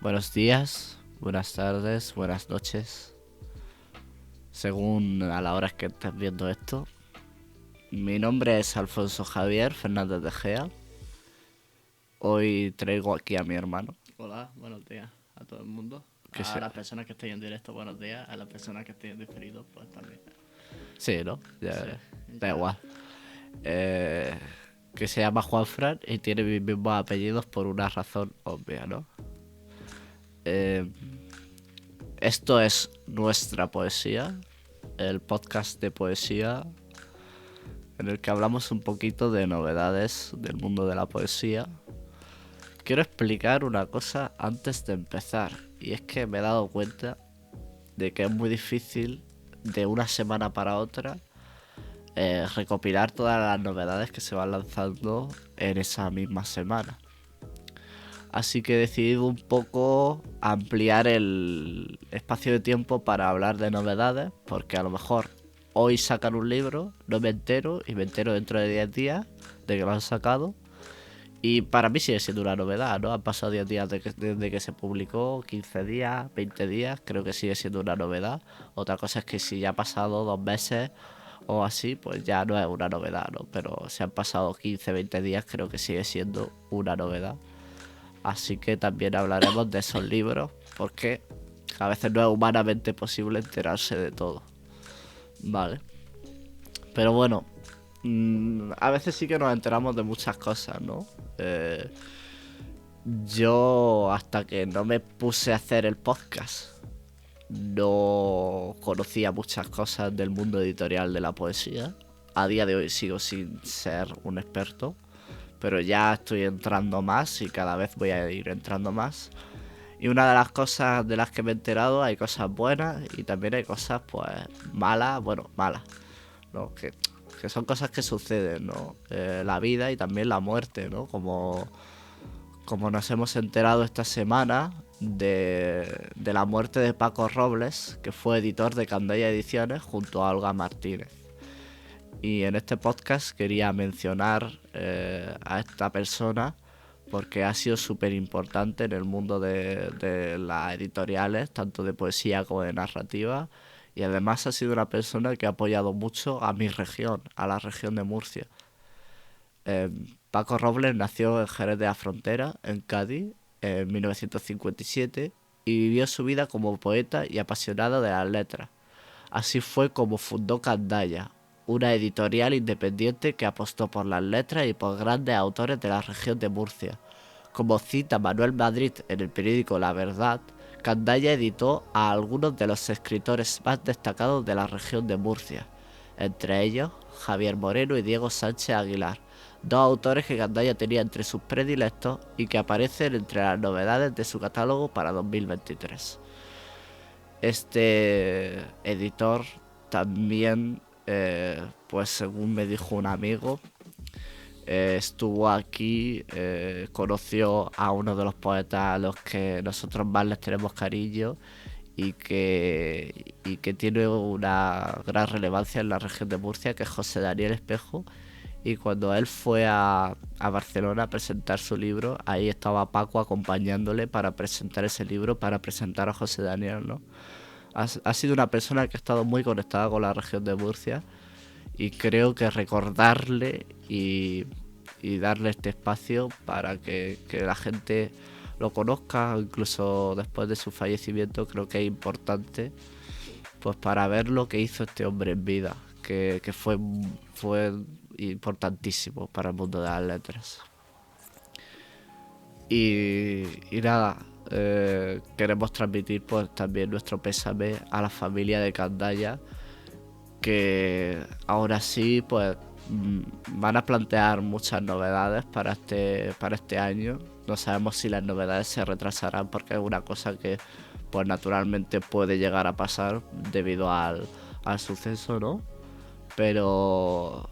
Buenos días, buenas tardes, buenas noches, según a la hora que estés viendo esto. Mi nombre es Alfonso Javier Fernández de Gea. Hoy traigo aquí a mi hermano. Hola, buenos días a todo el mundo. Que A se... las personas que estén en directo, buenos días. A las personas que estén en diferido, pues también. Sí, ¿no? Sí, Da ya. igual. Eh, que se llama Juanfran y tiene mis mismos apellidos por una razón obvia, ¿no? Eh, Esto es Nuestra Poesía, el podcast de poesía en el que hablamos un poquito de novedades del mundo de la poesía. Quiero explicar una cosa antes de empezar, y es que me he dado cuenta de que es muy difícil de una semana para otra recopilar todas las novedades que se van lanzando en esa misma semana. Así que he decidido un poco ampliar el espacio de tiempo para hablar de novedades, porque a lo mejor hoy sacan un libro, no me entero y me entero dentro de 10 días de que lo han sacado. Y para mí sigue siendo una novedad, ¿no? Han pasado 10 días desde que se publicó, 15 días, 20 días, creo que sigue siendo una novedad. Otra cosa es que si ya ha pasado 2 meses o así, pues ya no es una novedad, ¿no? Pero si han pasado 15, 20 días, creo que sigue siendo una novedad. Así que también hablaremos de esos libros, porque a veces no es humanamente posible enterarse de todo. Vale. Pero bueno, a veces sí que nos enteramos de muchas cosas, ¿no? Yo, hasta que no me puse a hacer el podcast, no conocía muchas cosas del mundo editorial de la poesía. A día de hoy sigo sin ser un experto, pero ya estoy entrando más y cada vez voy a ir entrando más. Y una de las cosas de las que me he enterado, hay cosas buenas y también hay cosas pues malas, bueno, malas, ¿no? Que son cosas que suceden, ¿no? La vida y también la muerte, ¿no? Como nos hemos enterado esta semana de la muerte de Paco Robles, que fue editor de Candaya Ediciones junto a Olga Martínez. Y en este podcast quería mencionar a esta persona porque ha sido súper importante en el mundo de las editoriales, tanto de poesía como de narrativa. Y además ha sido una persona que ha apoyado mucho a mi región, a la región de Murcia. Eh, Paco Robles nació en Jerez de la Frontera, en Cádiz, en 1957 y vivió su vida como poeta y apasionado de las letras. Así fue como fundó Candaya, una editorial independiente que apostó por las letras y por grandes autores de la región de Murcia. Como cita Manuel Madrid en el periódico La Verdad, Candaya editó a algunos de los escritores más destacados de la región de Murcia, entre ellos Javier Moreno y Diego Sánchez Aguilar, dos autores que Candaya tenía entre sus predilectos y que aparecen entre las novedades de su catálogo para 2023. Este editor también, pues según me dijo un amigo, estuvo aquí, conoció a uno de los poetas a los que nosotros más les tenemos cariño y que tiene una gran relevancia en la región de Murcia, que es José Daniel Espejo. Y cuando él fue a Barcelona a presentar su libro, ahí estaba Paco acompañándole para presentar ese libro, para presentar a José Daniel, ¿no? Ha sido una persona que ha estado muy conectada con la región de Murcia y creo que recordarle y darle este espacio para que la gente lo conozca, incluso después de su fallecimiento, creo que es importante pues para ver lo que hizo este hombre en vida, que fue importantísimo para el mundo de las letras. Y nada, queremos transmitir pues también nuestro pésame a la familia de Candaya, que ahora sí pues van a plantear muchas novedades para este año. No sabemos si las novedades se retrasarán porque es una cosa que pues naturalmente puede llegar a pasar debido al suceso, ¿no? Pero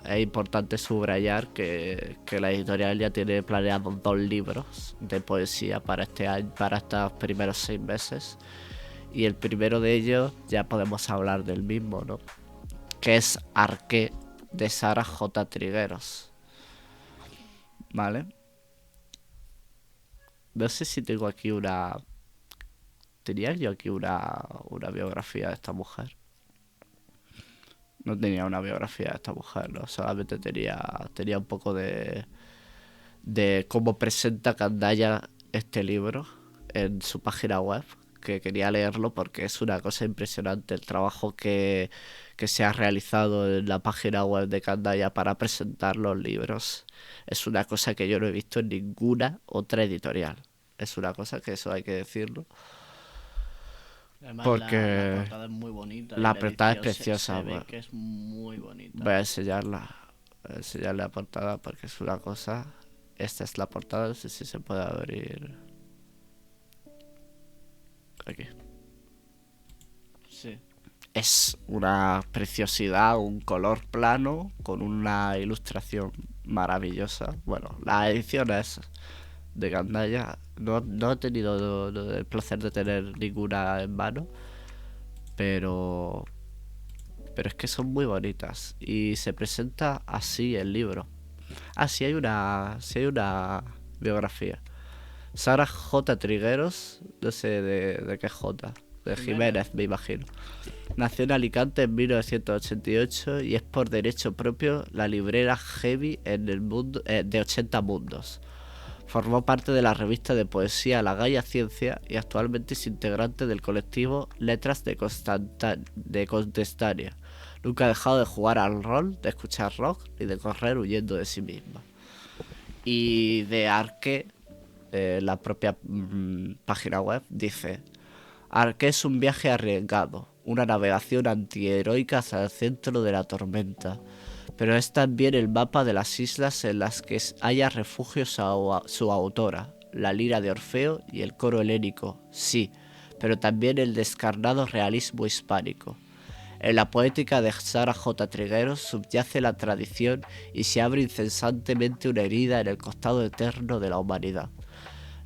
es importante subrayar que la editorial ya tiene planeados 2 libros de poesía para este año, para estos primeros 6 meses. Y el primero de ellos ya podemos hablar del mismo, ¿no? Que es Arqué, de Sara J. Trigueros. ¿Vale? No sé si tengo aquí una... Tenía yo aquí una biografía de esta mujer. No tenía una biografía de esta mujer, ¿no? Solamente tenía un poco de cómo presenta Candaya este libro en su página web, que quería leerlo porque es una cosa impresionante el trabajo que se ha realizado en la página web de Candaya para presentar los libros. Es una cosa que yo no he visto en ninguna otra editorial. Es una cosa que eso hay que decirlo. Además, la Porque portada es muy bonita y la la portada es edición preciosa. se ve que es muy Voy bonita. a enseñarla. Voy a enseñarle la portada porque es una cosa. Esta es la portada, no sé si se puede abrir. Aquí. Sí. Es una preciosidad, un color plano con una ilustración maravillosa. Bueno, las ediciones de Gandaya no he tenido el placer de tener ninguna en mano, pero es que son muy bonitas y se presenta así el libro. Ah, sí hay una biografía. Sara J. Trigueros, no sé de qué J, de Jiménez. Jiménez me imagino. Nació en Alicante en 1988 y es por derecho propio la librera Heavy en el mundo de 80 mundos. Formó parte de la revista de poesía La Gaia Ciencia y actualmente es integrante del colectivo Letras de Contestania. Nunca ha dejado de jugar al rol, de escuchar rock y de correr huyendo de sí misma. Y de Arque, la propia página web, dice: Arque es un viaje arriesgado, una navegación antiheroica hacia el centro de la tormenta, pero es también el mapa de las islas en las que haya refugio su autora, la lira de Orfeo y el coro helénico, sí, pero también el descarnado realismo hispánico. En la poética de Sara J. Trigueros subyace la tradición y se abre incesantemente una herida en el costado eterno de la humanidad,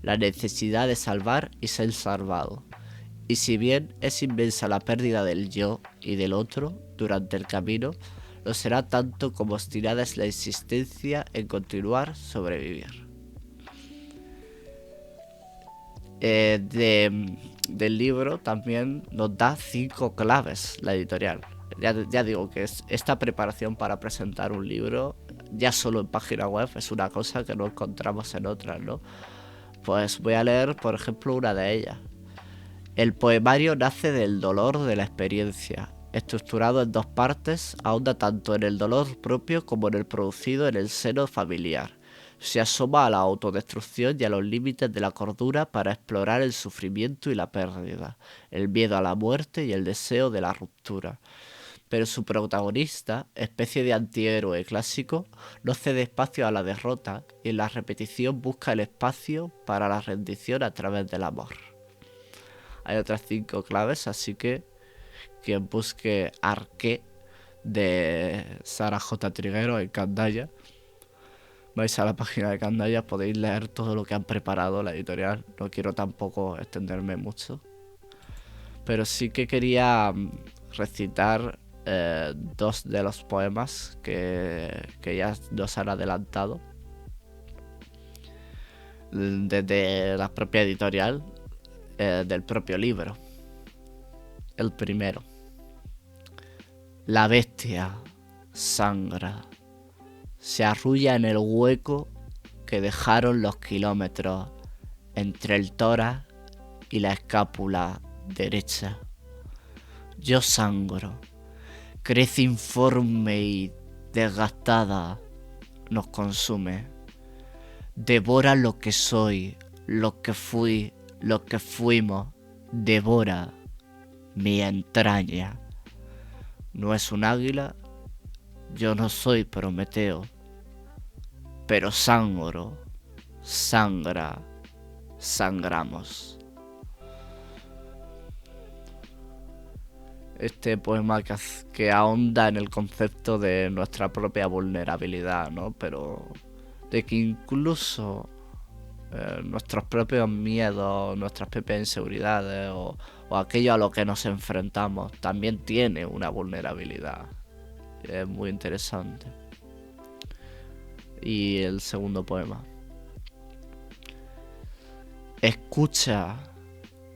la necesidad de salvar y ser salvado. Y si bien es inmensa la pérdida del yo y del otro durante el camino, lo será tanto como obstinada es la insistencia en continuar sobrevivir. Del libro también nos da 5 claves la editorial. Ya digo que esta preparación para presentar un libro, ya solo en página web, es una cosa que no encontramos en otras, ¿no? Pues voy a leer, por ejemplo, una de ellas. El poemario nace del dolor de la experiencia. Estructurado en 2 partes, ahonda tanto en el dolor propio como en el producido en el seno familiar. Se asoma a la autodestrucción y a los límites de la cordura para explorar el sufrimiento y la pérdida, el miedo a la muerte y el deseo de la ruptura. Pero su protagonista, especie de antihéroe clásico, no cede espacio a la derrota y en la repetición busca el espacio para la rendición a través del amor. Hay otras 5 claves, así que quien busque Arque de Sara J. Triguero en Candaya, vais a la página de Candaya, podéis leer todo lo que han preparado la editorial. No quiero tampoco extenderme mucho, pero sí que quería recitar 2 de los poemas que ya nos han adelantado desde la propia editorial del propio libro. El primero: la bestia sangra, se arrulla en el hueco que dejaron los kilómetros entre el tórax y la escápula derecha. Yo sangro, crece informe y desgastada, nos consume. Devora lo que soy, lo que fui, lo que fuimos. Devora mi entraña. No es un águila, yo no soy Prometeo, pero sangro, sangra, sangramos. Este poema que ahonda en el concepto de nuestra propia vulnerabilidad, ¿no? Pero de que incluso nuestros propios miedos, nuestras propias inseguridades o aquello a lo que nos enfrentamos también tiene una vulnerabilidad. Es muy interesante. Y el segundo poema: Escucha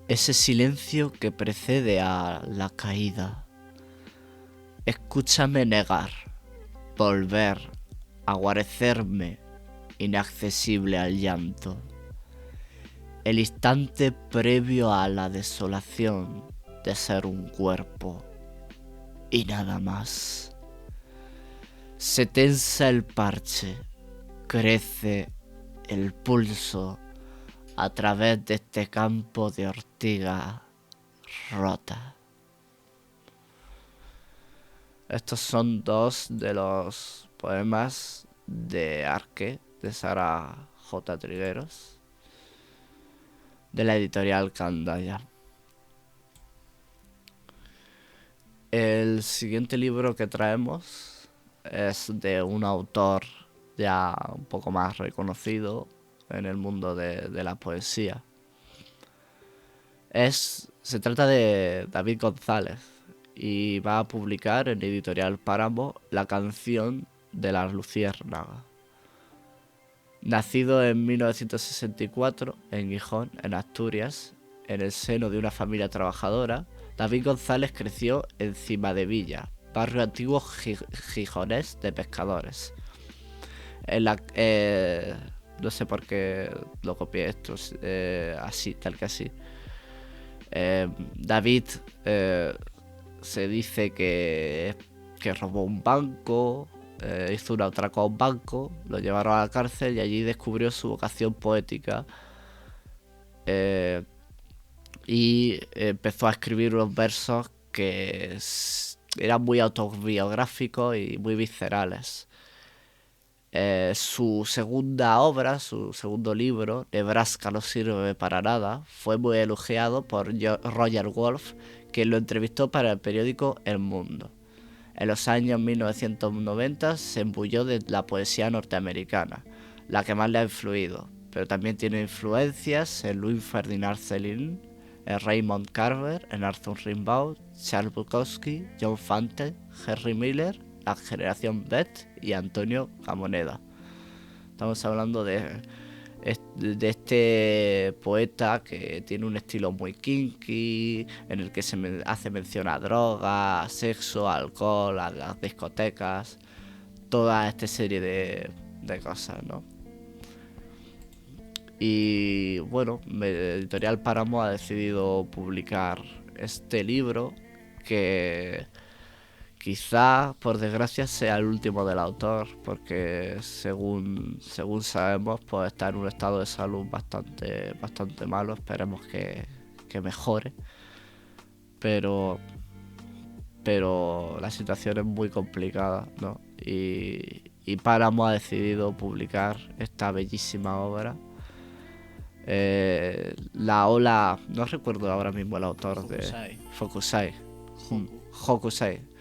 ese silencio que precede a la caída. Escúchame negar, volver a guarecerme inaccesible al llanto. El instante previo a la desolación de ser un cuerpo y nada más. Se tensa el parche, crece el pulso a través de este campo de ortiga rota. Estos son dos de los poemas de Arque, de Sara J. Trigueros, de la editorial Candaya. El siguiente libro que traemos es de un autor ya un poco más reconocido en el mundo de la poesía. Se trata de David González y va a publicar en Editorial Páramo La canción de la luciérnaga. Nacido en 1964 en Gijón, en Asturias, en el seno de una familia trabajadora, David González creció en Cimadevilla, barrio antiguo gijonés de pescadores. No sé por qué lo copié esto así, tal que así. David se dice que robó un banco, hizo un atraco a un banco, lo llevaron a la cárcel y allí descubrió su vocación poética y empezó a escribir unos versos que eran muy autobiográficos y muy viscerales. Su segunda obra, su segundo libro, Nebraska no sirve para nada, fue muy elogiado por Roger Wolf, que lo entrevistó para el periódico El Mundo. En los años 1990 se embulló de la poesía norteamericana, la que más le ha influido, pero también tiene influencias en Louis Ferdinand Céline, en Raymond Carver, en Arthur Rimbaud, Charles Bukowski, John Fante, Henry Miller, la generación Beat y Antonio Gamoneda. Estamos hablando de este poeta que tiene un estilo muy kinky, en el que se hace mención a drogas, sexo, alcohol, a las discotecas, toda esta serie de cosas, ¿no? Y bueno, Editorial Páramo ha decidido publicar este libro que quizá, por desgracia, sea el último del autor, porque según sabemos, pues está en un estado de salud bastante malo. Esperemos que mejore. Pero la situación es muy complicada, ¿no? Y Páramo ha decidido publicar esta bellísima obra. La ola, no recuerdo ahora mismo el autor de Hokusai. Hokusai.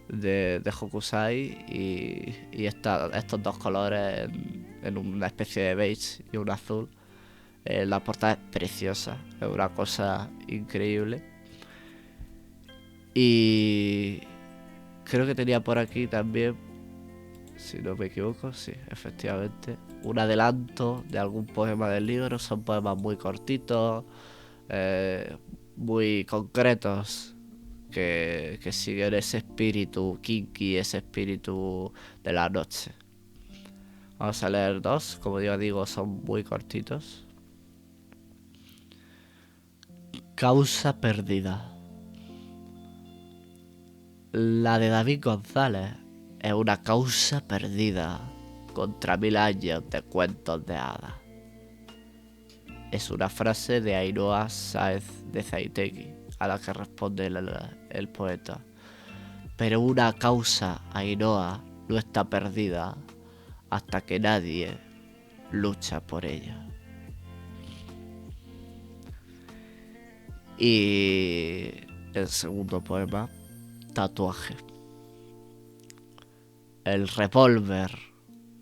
De Hokusai y estos dos colores en una especie de beige y un azul. La portada es preciosa, es una cosa increíble. Y creo que tenía por aquí también, si no me equivoco, sí, efectivamente, un adelanto de algún poema del libro. Son poemas muy cortitos, muy concretos, que siguen ese espíritu kinky, ese espíritu de la noche. Vamos a leer dos, como digo, son muy cortitos. Causa perdida. La de David González es una causa perdida contra 1000 años de cuentos de hadas. Es una frase de Ainhoa Sáez de Zaitegui, a la que responde el poeta. Pero una causa, Ainhoa, no está perdida hasta que nadie lucha por ella. Y el segundo poema, Tatuaje. El revólver,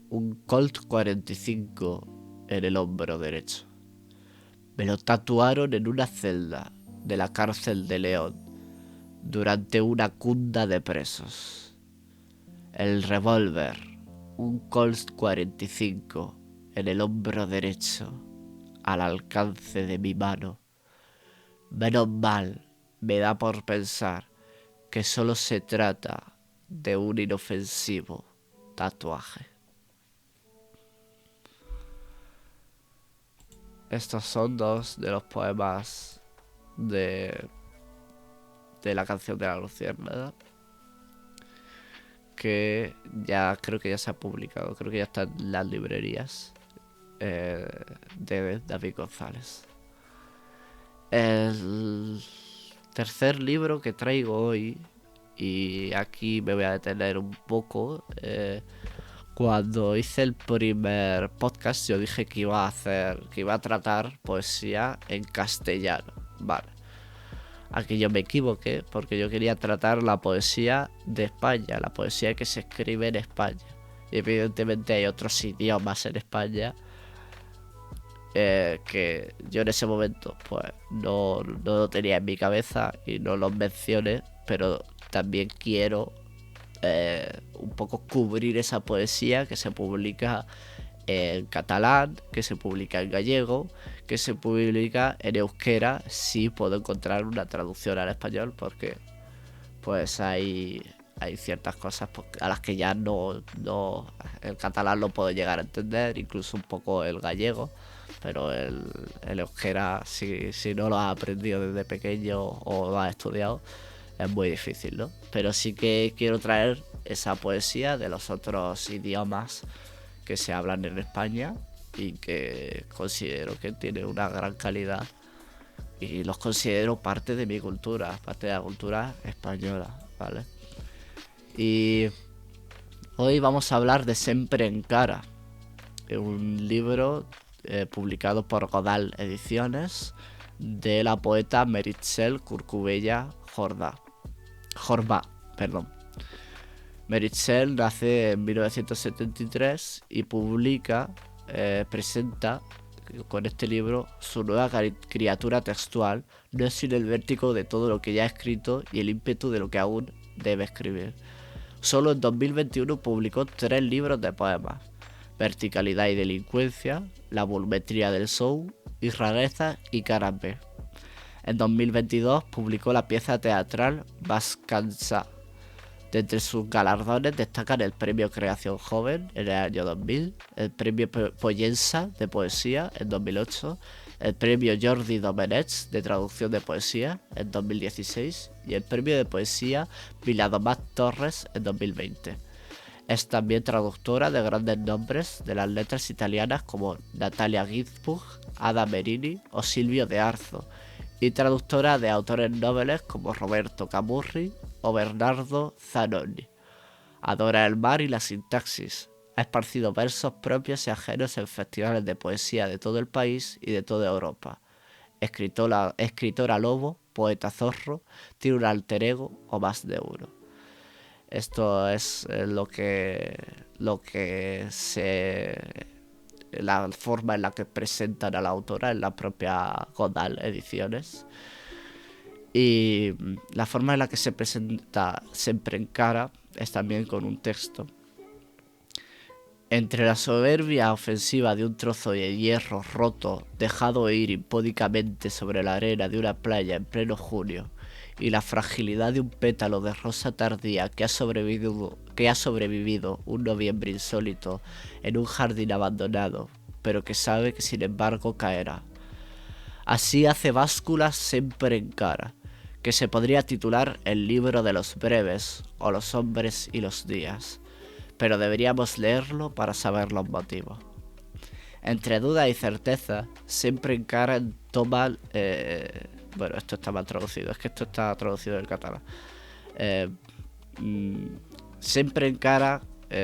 un Colt 45 en el hombro derecho. Me lo tatuaron en una celda de la cárcel de León durante una cunda de presos. El revólver, un Colt 45 en el hombro derecho, al alcance de mi mano. Menos mal me da por pensar que solo se trata de un inofensivo tatuaje. Estos son dos de los poemas de la canción de la luciérnaga, que ya creo que ya se ha publicado, creo que ya está en las librerías, de David González. El tercer libro que traigo hoy, y aquí me voy a detener un poco, cuando hice el primer podcast yo dije que iba a tratar poesía en castellano, vale. Aquí yo me equivoqué porque yo quería tratar la poesía de España, la poesía que se escribe en España. Y evidentemente hay otros idiomas en España que yo en ese momento pues no lo tenía en mi cabeza y no los mencioné, pero también quiero un poco cubrir esa poesía que se publica en catalán, que se publica en gallego, que se publica en euskera, si puedo encontrar una traducción al español, porque pues hay ciertas cosas a las que ya no el catalán lo puedo llegar a entender, incluso un poco el gallego, pero el euskera, si no lo has aprendido desde pequeño o lo has estudiado, es muy difícil, ¿no? Pero sí que quiero traer esa poesía de los otros idiomas que se hablan en España y que considero que tiene una gran calidad y los considero parte de mi cultura, parte de la cultura española, ¿vale? Y hoy vamos a hablar de Sempre Encara, un libro publicado por Godal Ediciones de la poeta Meritxell Curcubella Jorba. Meritxell nace en 1973 y presenta con este libro su nueva criatura textual, no sin el vértigo de todo lo que ya ha escrito y el ímpetu de lo que aún debe escribir. Solo en 2021 publicó 3 libros de poemas: Verticalidad y delincuencia, La volumetría del soul y Rareza y caras B. En 2022 publicó la pieza teatral Vascansa. De entre sus galardones destacan el Premio Creación Joven en el año 2000, el Premio Pollensa de Poesía en 2008, el Premio Jordi Domenech de Traducción de Poesía en 2016 y el Premio de Poesía Viladomat Torres en 2020. Es también traductora de grandes nombres de las letras italianas como Natalia Ginzburg, Ada Merini o Silvio de Arzo, y traductora de autores nobles como Roberto Camurri o Bernardo Zanoni. Adora el mar y la sintaxis. Ha esparcido versos propios y ajenos en festivales de poesía de todo el país y de toda Europa. Escritora lobo, poeta zorro, tiene un alter ego o más de uno. Esto es la forma en la que presentan a la autora en la propia Godal Ediciones. Y la forma en la que se presenta Sempre Encara es también con un texto. Entre la soberbia ofensiva de un trozo de hierro roto, dejado ir impúdicamente sobre la arena de una playa en pleno junio, y la fragilidad de un pétalo de rosa tardía que ha sobrevivido un noviembre insólito en un jardín abandonado, pero que sabe que sin embargo caerá. Así hace básculas Sempre Encara, que se podría titular El libro de los breves o Los hombres y los días, pero deberíamos leerlo para saber los motivos. Entre duda y certeza, Sempre Encara toma... bueno, esto está mal traducido, es que esto está traducido del catalán. Sempre Encara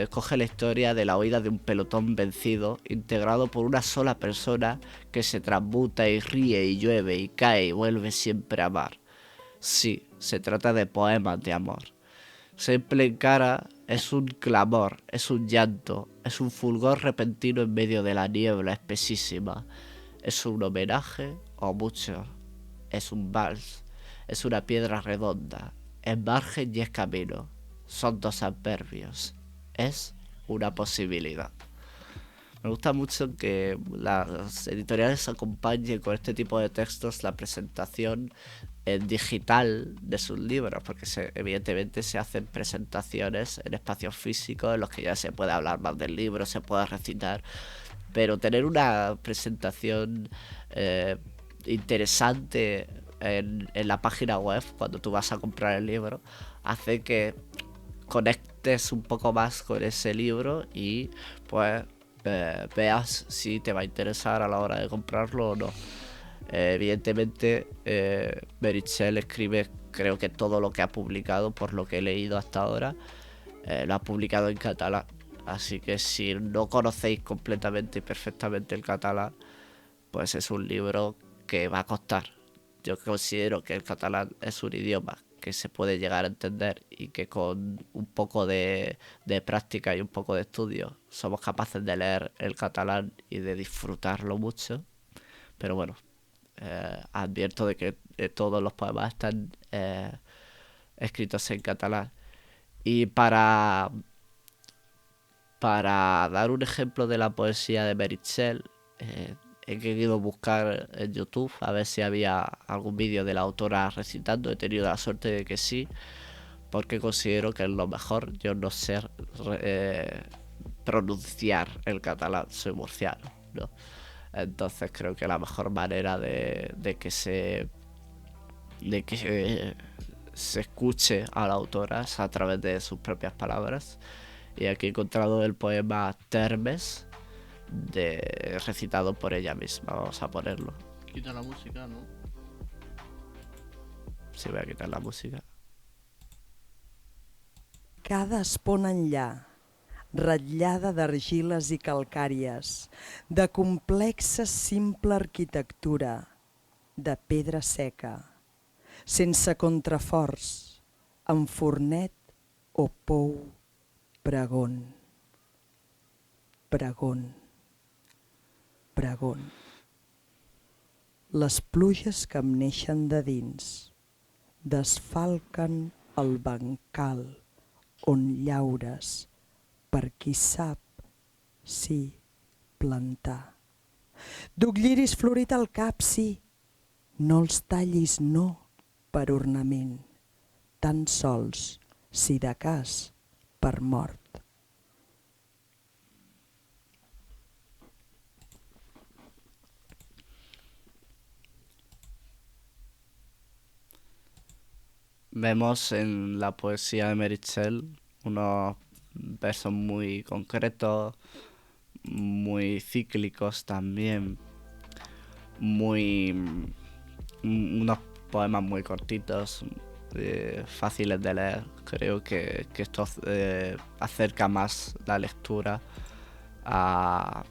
coge la historia de la huida de un pelotón vencido, integrado por una sola persona que se transmuta y ríe y llueve y cae y vuelve siempre a amar. Sí, se trata de poemas de amor. Sempre Encara es un clamor, es un llanto, es un fulgor repentino en medio de la niebla espesísima. Es un homenaje o mucho. Es un vals, es una piedra redonda, es margen y es camino. Son dos adverbios. Es una posibilidad. Me gusta mucho que las editoriales acompañen con este tipo de textos la presentación en digital de sus libros, porque evidentemente se hacen presentaciones en espacios físicos en los que ya se puede hablar más del libro, se puede recitar, pero tener una presentación eh, interesante en la página web cuando tú vas a comprar el libro hace que conectes un poco más con ese libro y pues veas si te va a interesar a la hora de comprarlo o no. Evidentemente, Meritxell escribe, creo que todo lo que ha publicado, por lo que he leído hasta ahora, lo ha publicado en catalán. Así que si no conocéis completamente y perfectamente el catalán, pues es un libro que va a costar. Yo considero que el catalán es un idioma que se puede llegar a entender y que con un poco de práctica y un poco de estudio somos capaces de leer el catalán y de disfrutarlo mucho. Pero bueno, advierto de que todos los poemas están escritos en catalán. Y para dar un ejemplo de la poesía de Meritxell, he querido buscar en YouTube a ver si había algún vídeo de la autora recitando. He tenido la suerte de que sí, porque considero que es lo mejor. Yo no sé pronunciar el catalán, soy murciano, ¿no? Entonces creo que la mejor manera de que se se escuche a la autora es a través de sus propias palabras. Y aquí he encontrado el poema Termes, recitado por ella misma. Vamos a ponerlo. Quita la música, ¿no? Sí, voy a quitar la música. Cada espona enllà, ratllada d'argiles i calcàries, de complexa simple arquitectura, de pedra seca, sense contraforts, amb fornet o pou, pregón, pregón, pregón. Les pluges que em neixen de dins desfalquen el bancal on llaures, per qui sap si plantar. Duc lliris florit al cap, sí, no els tallis, no, per ornament, tan sols, si de cas, per mort. Vemos en la poesía de Meritxell unos versos muy concretos, muy cíclicos también, unos poemas muy cortitos, fáciles de leer. Creo que esto acerca más la lectura a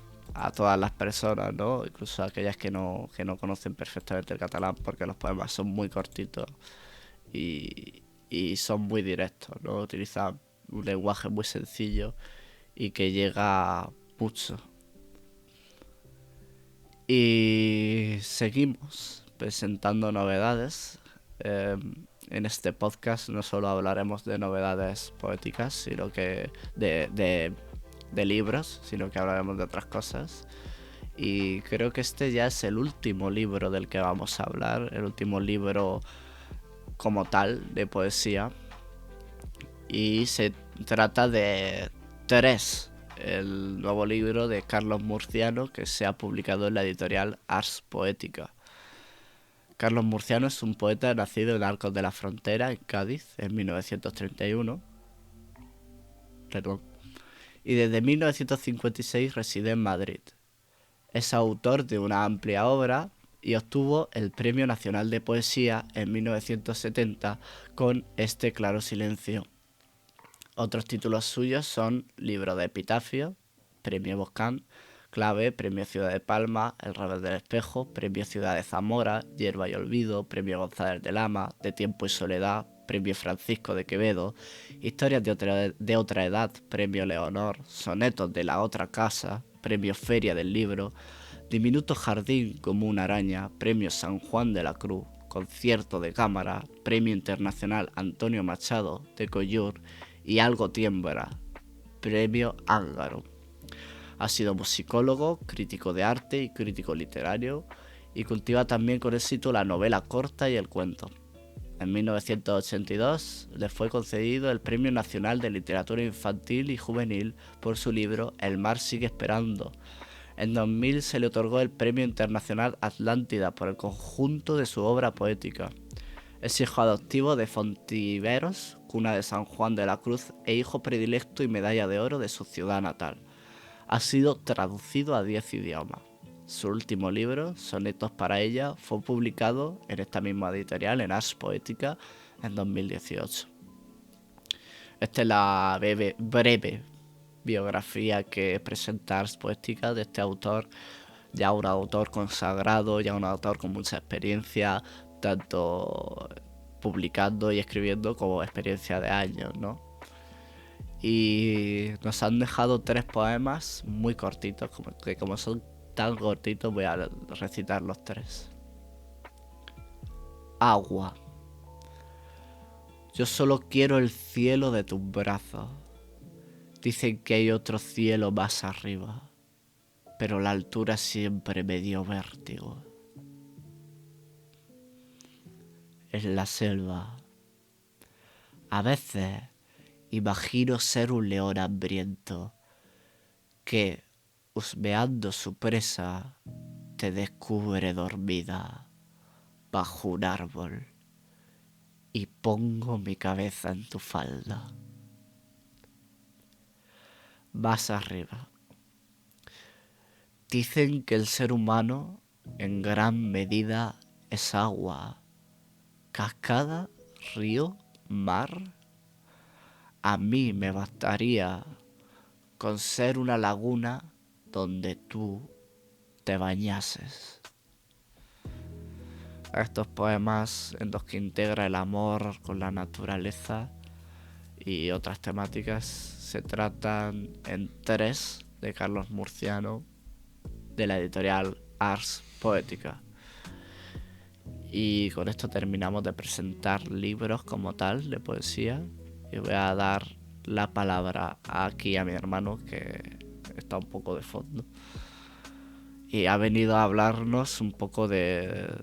todas las personas, ¿no? Incluso a aquellas que no conocen perfectamente el catalán, porque los poemas son muy cortitos y son muy directos, ¿no? Utilizan un lenguaje muy sencillo y que llega mucho. Y seguimos presentando novedades. En este podcast no solo hablaremos de novedades poéticas, sino que de libros, sino que hablaremos de otras cosas. Y creo que este ya es el último libro del que vamos a hablar, el último libro como tal de poesía. Y se trata de Tres, el nuevo libro de Carlos Murciano que se ha publicado en la editorial Ars Poética. Carlos Murciano es un poeta nacido en Arcos de la Frontera, en Cádiz, en 1931. Y desde 1956 reside en Madrid. Es autor de una amplia obra y obtuvo el Premio Nacional de Poesía en 1970 con Este claro silencio. Otros títulos suyos son Libro de Epitafio, Premio Boscán, Clave, Premio Ciudad de Palma, El Revés del Espejo, Premio Ciudad de Zamora, Hierba y Olvido, Premio González de Lama, De Tiempo y Soledad, Premio Francisco de Quevedo, Historias de otra edad, Premio Leonor, Sonetos de la otra casa, Premio Feria del Libro, Diminuto Jardín como una araña, Premio San Juan de la Cruz, Concierto de Cámara, Premio Internacional Antonio Machado de Collur y Algo Tiembra, Premio Ángaro. Ha sido musicólogo, crítico de arte y crítico literario, y cultiva también con éxito la novela corta y el cuento. En 1982 le fue concedido el Premio Nacional de Literatura Infantil y Juvenil por su libro El mar sigue esperando. En 2000 se le otorgó el Premio Internacional Atlántida por el conjunto de su obra poética. Es hijo adoptivo de Fontiveros, cuna de San Juan de la Cruz, e hijo predilecto y medalla de oro de su ciudad natal. Ha sido traducido a 10 idiomas. Su último libro, Sonetos para ella, fue publicado en esta misma editorial, en Ars Poética, en 2018. Esta es la breve biografía que presenta Ars Poética de este autor, ya un autor consagrado, ya un autor con mucha experiencia, tanto publicando y escribiendo como experiencia de años, ¿no? Y nos han dejado 3 poemas muy cortitos, como son tan cortitos voy a recitar los 3. Agua. Yo solo quiero el cielo de tus brazos. Dicen que hay otro cielo más arriba, pero la altura siempre me dio vértigo. En la selva. A veces imagino ser un león hambriento que, husmeando su presa, te descubre dormida bajo un árbol y pongo mi cabeza en tu falda. Más arriba. Dicen que el ser humano en gran medida es agua, cascada, río, mar. A mí me bastaría con ser una laguna donde tú te bañases. Estos poemas en los que integra el amor con la naturaleza y otras temáticas se tratan en 3 de Carlos Murciano, de la editorial Ars Poética. Y con esto terminamos de presentar libros como tal de poesía, y voy a dar la palabra aquí a mi hermano, que está un poco de fondo y ha venido a hablarnos un poco de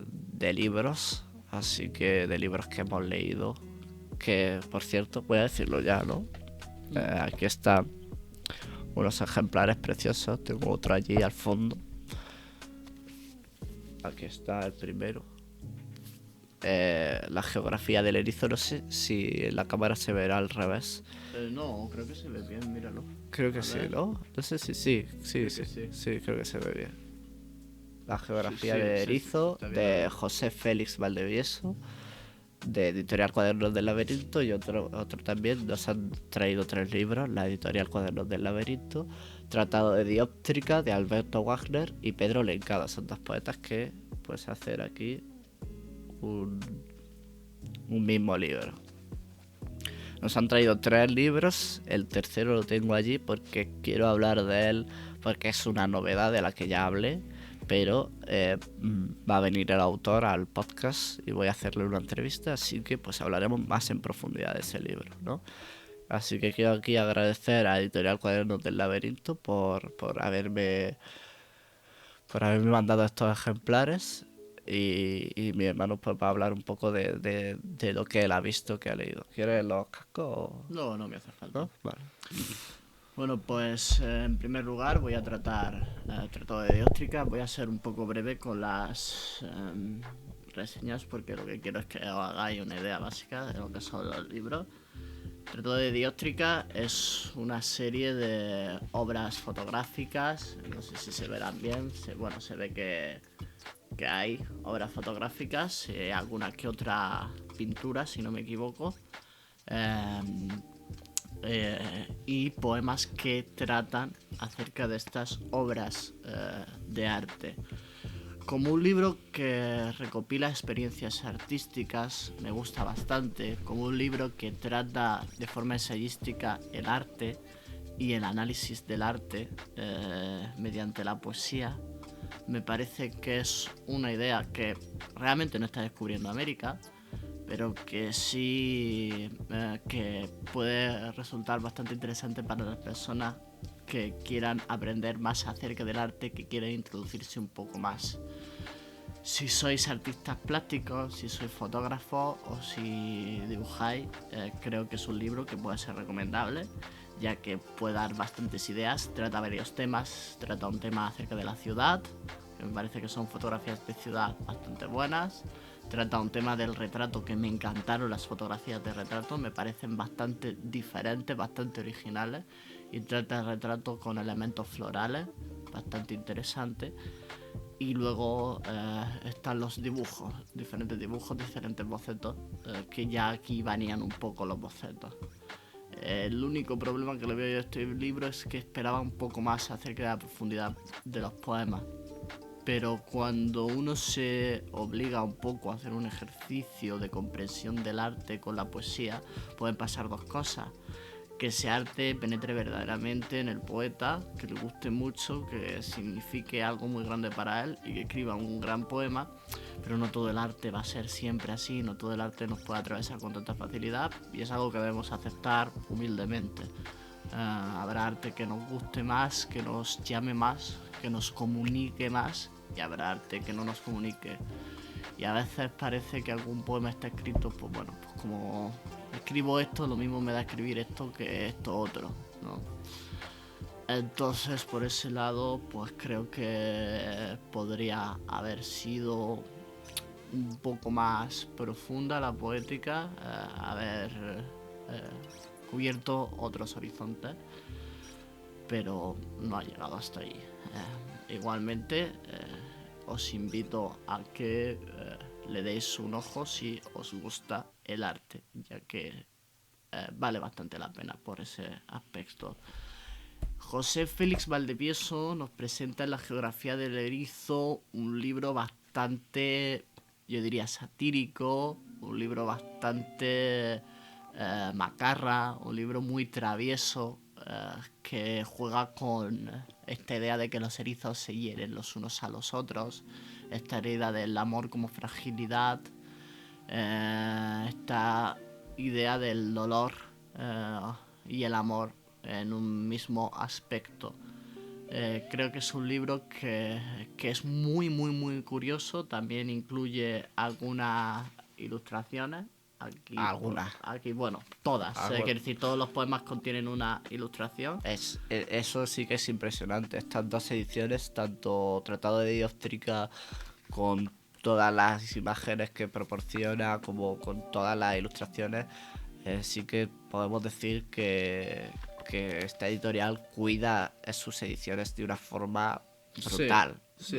libros, así que de libros que hemos leído, que por cierto voy a decirlo ya, ¿no? Aquí están unos ejemplares preciosos, tengo otro allí al fondo. Aquí está el primero. La geografía del erizo, no sé si en la cámara se verá al revés. No, creo que se ve bien, míralo. Creo que A sí, ver. ¿no? No sé si sí, Creo que sí. sí, creo que se ve bien. La geografía Sí, del sí, erizo, está bien, de ¿no? José Félix Valdevieso, de Editorial Cuadernos del Laberinto, y otro también. Nos han traído 3 libros, la Editorial Cuadernos del Laberinto, Tratado de Dióptrica, de Alberto Wagner, y Pedro Lencada. Son 2 poetas que pues hacer aquí un mismo libro. Nos han traído 3 libros, el tercero lo tengo allí porque quiero hablar de él, porque es una novedad de la que ya hablé, pero va a venir el autor al podcast y voy a hacerle una entrevista, así que pues hablaremos más en profundidad de ese libro, ¿no? Así que quiero aquí agradecer a Editorial Cuadernos del Laberinto por haberme mandado estos ejemplares, y mi hermano pues va a hablar un poco de lo que él ha visto, que ha leído. ¿Quieres los cascos o No, no me hace falta. no? Vale. Bueno, pues en primer lugar voy a tratar el Tratado de Dióptrica. Voy a ser un poco breve con las reseñas, porque lo que quiero es que os hagáis una idea básica de lo que son los libros. El Tratado de Dióptrica es una serie de obras fotográficas, no sé si se verán bien, se ve que hay obras fotográficas, alguna que otra pintura, si no me equivoco, y poemas que tratan acerca de estas obras de arte. Como un libro que recopila experiencias artísticas, me gusta bastante. Como un libro que trata de forma ensayística el arte y el análisis del arte mediante la poesía, me parece que es una idea que realmente no está descubriendo América, pero que sí que puede resultar bastante interesante para las personas que quieran aprender más acerca del arte, que quieran introducirse un poco más. Si sois artistas plásticos, si sois fotógrafos o si dibujáis, creo que es un libro que puede ser recomendable, ya que puede dar bastantes ideas, trata varios temas, trata un tema acerca de la ciudad, que me parece que son fotografías de ciudad bastante buenas, trata un tema del retrato, que me encantaron las fotografías de retrato, me parecen bastante diferentes, bastante originales, y trata el retrato con elementos florales, bastante interesante. Y luego están los dibujos, diferentes bocetos, que ya aquí varían un poco los bocetos. El único problema que le veo yo a este libro es que esperaba un poco más acerca de la profundidad de los poemas. Pero cuando uno se obliga un poco a hacer un ejercicio de comprensión del arte con la poesía, pueden pasar dos cosas. Que ese arte penetre verdaderamente en el poeta, que le guste mucho, que signifique algo muy grande para él y que escriba un gran poema, pero no todo el arte va a ser siempre así, no todo el arte nos puede atravesar con tanta facilidad y es algo que debemos aceptar humildemente. Habrá arte que nos guste más, que nos llame más, que nos comunique más, y habrá arte que no nos comunique. Y a veces parece que algún poema está escrito, pues bueno, pues como escribo esto, lo mismo me da escribir esto que esto otro, ¿no? Entonces, por ese lado, pues creo que podría haber sido un poco más profunda la poética, haber cubierto otros horizontes, pero no ha llegado hasta ahí. Igualmente, os invito a que le deis un ojo si os gusta el arte, ya que vale bastante la pena por ese aspecto. José Félix Valdivieso nos presenta en La geografía del erizo un libro bastante, yo diría, satírico, un libro bastante macarra, un libro muy travieso, que juega con esta idea de que los erizos se hieren los unos a los otros, esta idea del amor como fragilidad, esta idea del dolor y el amor en un mismo aspecto. Creo que es un libro que es muy muy muy curioso, también incluye algunas ilustraciones. Aquí, bueno, todas. Quiero decir, todos los poemas contienen una ilustración. Eso sí que es impresionante. Estas dos ediciones, tanto Tratado de Dióptrica con todas las imágenes que proporciona como con todas las ilustraciones, sí que podemos decir que esta editorial cuida sus ediciones de una forma brutal. Sí.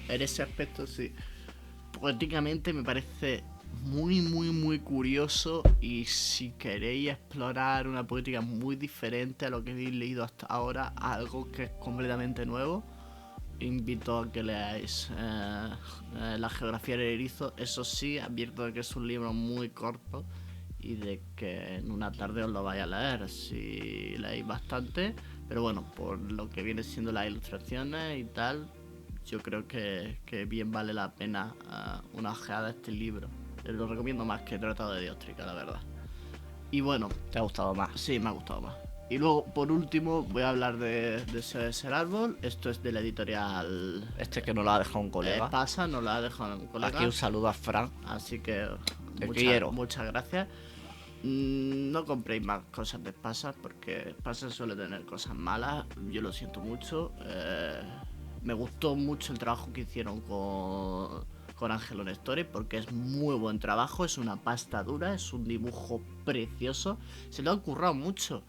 En ese aspecto sí. Poéticamente me parece muy muy muy curioso, y si queréis explorar una poética muy diferente a lo que habéis leído hasta ahora, algo que es completamente nuevo, invito a que leáis La geografía del erizo. Eso sí, advierto de que es un libro muy corto y de que en una tarde os lo vais a leer si leéis bastante, pero bueno, por lo que viene siendo las ilustraciones y tal, yo creo que bien vale la pena una ojeada a este libro. Lo recomiendo más que Tratado de Dióptrica, la verdad. Y bueno, ¿Te ha gustado más? sí, me ha gustado más. Y luego, por último, voy a hablar de Ser árbol. Esto es de la editorial Que nos lo ha dejado un colega. Pasa, nos lo ha dejado un colega. Aquí un saludo a Fran. Así que muchas gracias. No compréis más cosas de Pasa, porque Pasa suele tener cosas malas. Yo lo siento mucho. Me gustó mucho el trabajo que hicieron con Ángelo Nestori, porque es muy buen trabajo, es una pasta dura, es un dibujo precioso. Se lo ha currado mucho,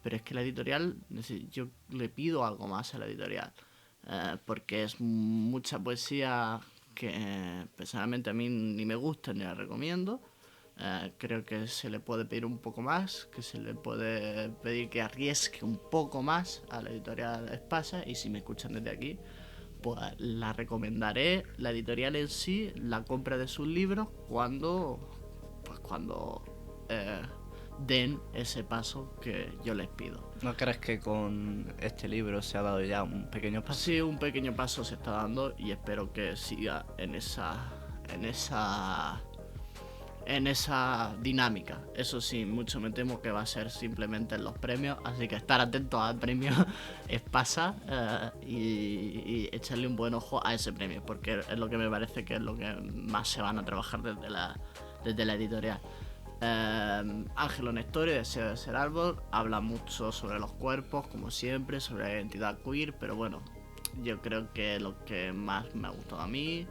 pero es que la editorial, yo le pido algo más a la editorial, porque es mucha poesía que personalmente a mí ni me gusta ni la recomiendo. Creo que se le puede pedir un poco más, que se le puede pedir que arriesgue un poco más a la editorial Espasa, y si me escuchan desde aquí, pues la recomendaré, la editorial en sí, la compra de sus libros cuando den ese paso que yo les pido. ¿No crees que con este libro se ha dado ya un pequeño paso? Sí, un pequeño paso se está dando, y espero que siga en esa en esa dinámica. Eso sí, mucho me temo que va a ser simplemente en los premios, así que estar atentos al premio Espasa y echarle un buen ojo a ese premio, porque es lo que me parece que es lo que más se van a trabajar desde la editorial. Ángelo Nestori de Deseo de Ser Árbol habla mucho sobre los cuerpos, como siempre, sobre la identidad queer, pero bueno, yo creo que lo que más me ha gustado a mí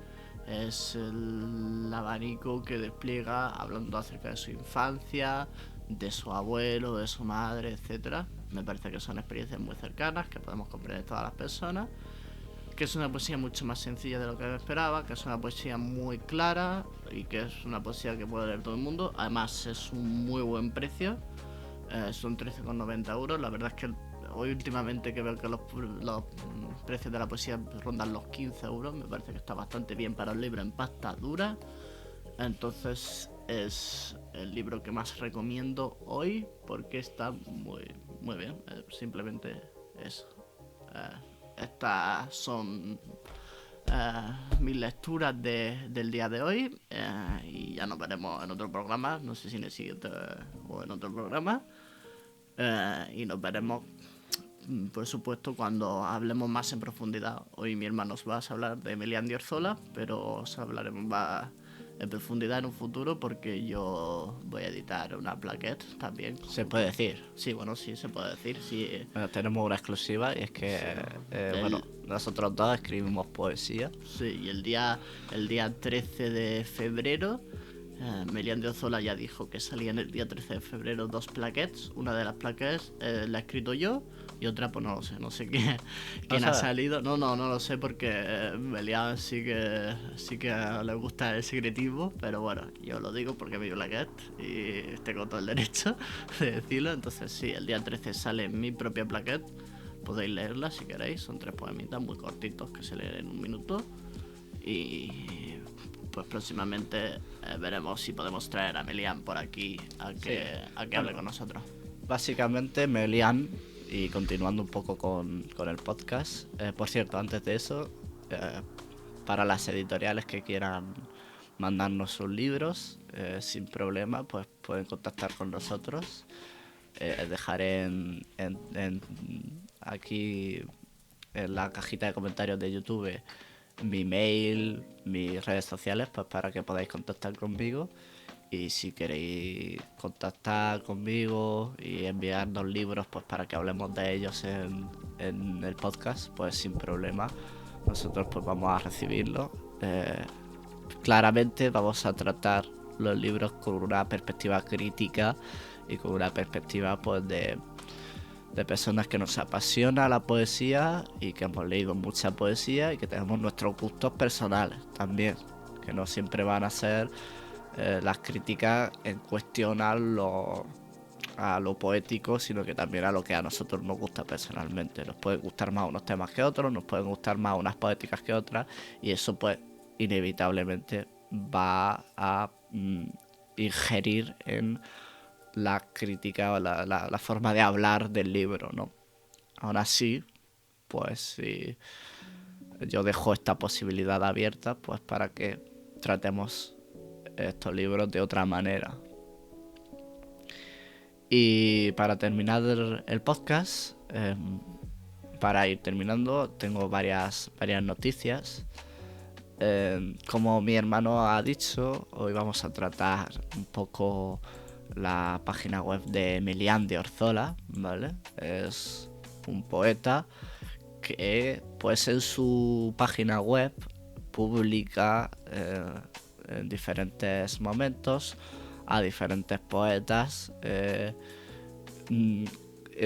es el abanico que despliega hablando acerca de su infancia, de su abuelo, de su madre, etcétera. Me parece que son experiencias muy cercanas que podemos comprender todas las personas, que es una poesía mucho más sencilla de lo que me esperaba, que es una poesía muy clara y que es una poesía que puede leer todo el mundo. Además es un muy buen precio, son 13,90 euros. La verdad es que hoy últimamente que veo que los precios de la poesía rondan los 15 euros, me parece que está bastante bien para un libro en pasta dura. Entonces es el libro que más recomiendo hoy porque está muy, muy bien. Simplemente eso. Estas son mis lecturas del día de hoy y ya nos veremos en otro programa, no sé si en el siguiente o en otro programa, y nos veremos por supuesto cuando hablemos más en profundidad. Hoy mi hermano os va a hablar de Melián de Orzola, pero os hablaremos más en profundidad en un futuro porque yo voy a editar una plaquette también. Se puede decir. Sí, bueno, sí, se puede decir, sí. Bueno, tenemos una exclusiva y es que, bueno, nosotros dos escribimos poesía. Sí, y el día 13 de febrero, Melián de Orzola ya dijo que salían el día 13 de febrero 2 plaquettes. Una de las plaquettes la he escrito yo y otra pues no sé quién ha salido. No lo sé porque Melián sí que le gusta el secretismo, pero bueno, yo lo digo porque me dio plaquette y tengo todo el derecho de decirlo. Entonces sí, el día 13 sale mi propia plaquette. Podéis leerla si queréis, son 3 poemitas muy cortitos que se leen en 1 minuto. Y pues próximamente veremos si podemos traer a Melián por aquí a que hable con nosotros. Básicamente Melián, y continuando un poco con el podcast, por cierto, antes de eso, para las editoriales que quieran mandarnos sus libros, sin problema, pues pueden contactar con nosotros. Dejaré aquí en la cajita de comentarios de YouTube mi mail, mis redes sociales, pues para que podáis contactar conmigo. Y si queréis contactar conmigo y enviarnos libros pues para que hablemos de ellos en el podcast, pues sin problema. Nosotros pues vamos a recibirlos. Claramente vamos a tratar los libros con una perspectiva crítica y con una perspectiva pues de personas que nos apasiona la poesía y que hemos leído mucha poesía y que tenemos nuestros gustos personales también, que no siempre van a ser las críticas en cuestión a lo poético, sino que también a lo que a nosotros nos gusta personalmente. Nos pueden gustar más unos temas que otros, nos pueden gustar más unas poéticas que otras, y eso pues inevitablemente va a ingerir en la crítica o la forma de hablar del libro, ¿no? Aún así, pues sí, yo dejo esta posibilidad abierta pues para que tratemos estos libros de otra manera. Y para terminar el podcast, para ir terminando, tengo varias noticias. Como mi hermano ha dicho, hoy vamos a tratar un poco la página web de Melián de Orzola, ¿vale? Es un poeta que pues en su página web publica en diferentes momentos a diferentes poetas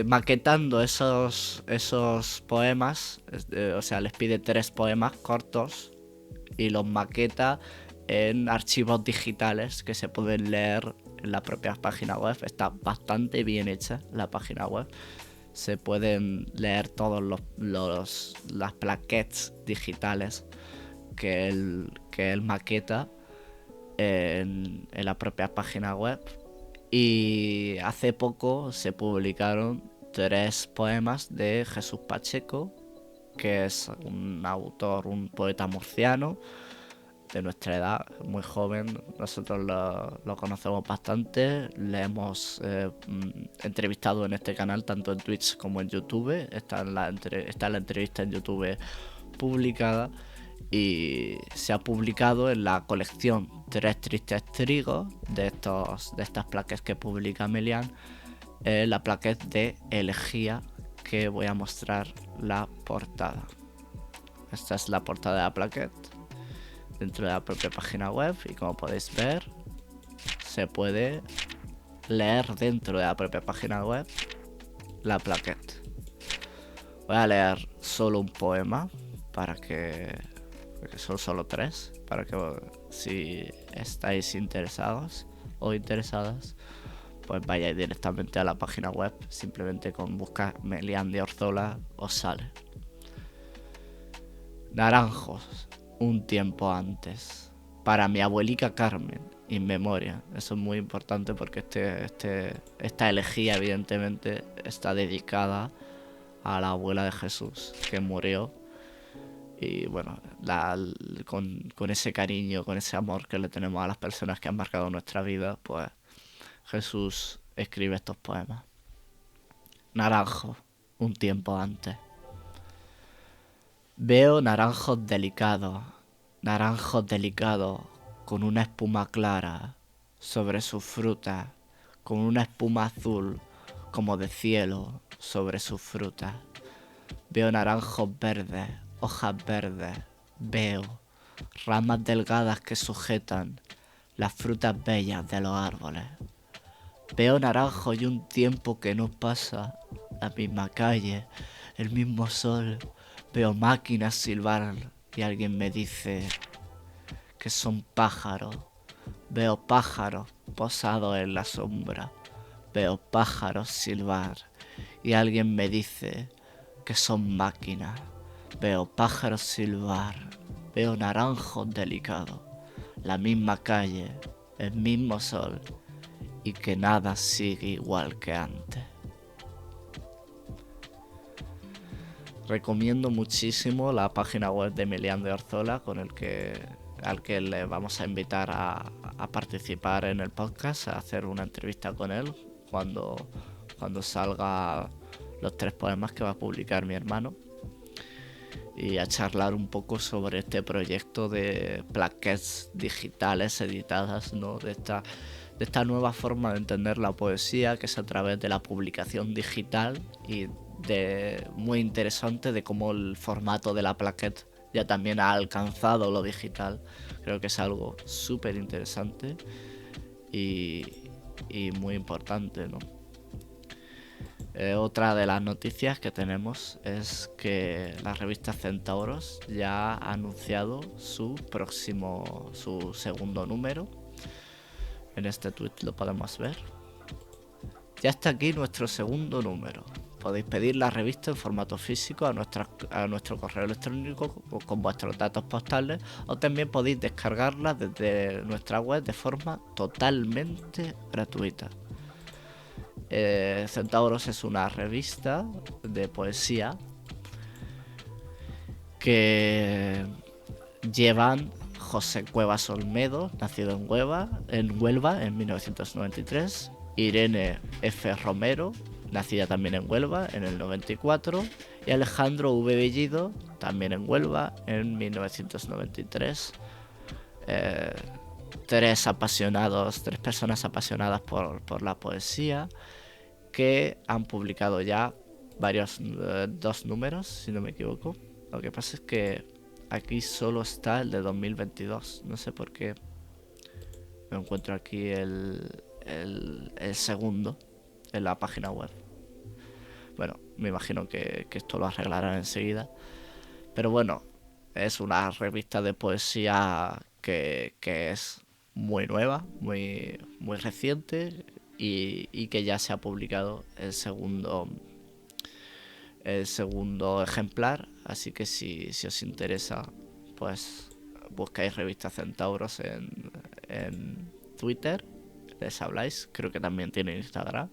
maquetando esos poemas, o sea, les pide 3 poemas cortos y los maqueta en archivos digitales que se pueden leer en la propia página web. Está bastante bien hecha la página web. Se pueden leer todos las plaquettes digitales que él maqueta en la propia página web. Y hace poco se publicaron 3 poemas de Jesús Pacheco, que es un autor, un poeta murciano, de nuestra edad, muy joven. Nosotros lo conocemos bastante, le hemos entrevistado en este canal, tanto en Twitch como en YouTube. Está la entrevista en YouTube publicada y se ha publicado en la colección Tres Tristes Trigos de estas plaquettes que publica Melian, la plaquette de Elegía, que voy a mostrar la portada. Esta es la portada de la plaquette dentro de la propia página web, y como podéis ver, se puede leer dentro de la propia página web la plaquette. Voy a leer solo un poema porque son solo 3, para que si estáis interesados o interesadas, pues vayáis directamente a la página web. Simplemente con buscar Melian de Orzola os sale. Naranjos, un tiempo antes, para mi abuelica Carmen, in memoria. Eso es muy importante porque esta elegía evidentemente está dedicada a la abuela de Jesús, que murió. Y bueno, con ese cariño, con ese amor que le tenemos a las personas que han marcado nuestra vida, pues Jesús escribe estos poemas. Naranjo, un tiempo antes. Veo naranjos delicados, con una espuma clara sobre sus frutas, con una espuma azul como de cielo sobre sus frutas. Veo naranjos verdes, hojas verdes, veo ramas delgadas que sujetan las frutas bellas de los árboles. Veo naranjos y un tiempo que no pasa, la misma calle, el mismo sol. Veo máquinas silbar y alguien me dice que son pájaros. Veo pájaros posados en la sombra. Veo pájaros silbar y alguien me dice que son máquinas. Veo pájaros silbar, veo naranjos delicados, la misma calle, el mismo sol, y que nada sigue igual que antes. Recomiendo muchísimo la página web de Melian de Orzola, al que le vamos a invitar a participar en el podcast, a hacer una entrevista con él cuando salga los 3 poemas que va a publicar mi hermano, y a charlar un poco sobre este proyecto de plaquettes digitales editadas, ¿no? de esta nueva forma de entender la poesía, que es a través de la publicación digital, y muy interesante de cómo el formato de la plaquette ya también ha alcanzado lo digital. Creo que es algo súper interesante y muy importante, ¿no? Otra de las noticias que tenemos es que la revista Centauros ya ha anunciado su segundo número. En este tweet lo podemos ver. Ya está aquí nuestro segundo número. Podéis pedir la revista en formato físico a nuestro correo electrónico con vuestros datos postales, o también podéis descargarla desde nuestra web de forma totalmente gratuita. Centauros es una revista de poesía que llevan José Cuevas Olmedo, nacido en Huelva en 1993, Irene F. Romero, nacida también en Huelva en el 94, y Alejandro V. Bellido, también en Huelva en 1993. Tres personas apasionadas por la poesía, que han publicado ya 2 números, si no me equivoco. Lo que pasa es que aquí solo está el de 2022. No sé por qué me encuentro aquí el segundo en la página web. Bueno, me imagino que esto lo arreglarán enseguida. Pero bueno, es una revista de poesía que es muy nueva, muy reciente, y que ya se ha publicado el segundo ejemplar. Así que si os interesa, pues buscáis revista Centauros en Twitter, les habláis. Creo que también tiene Instagram,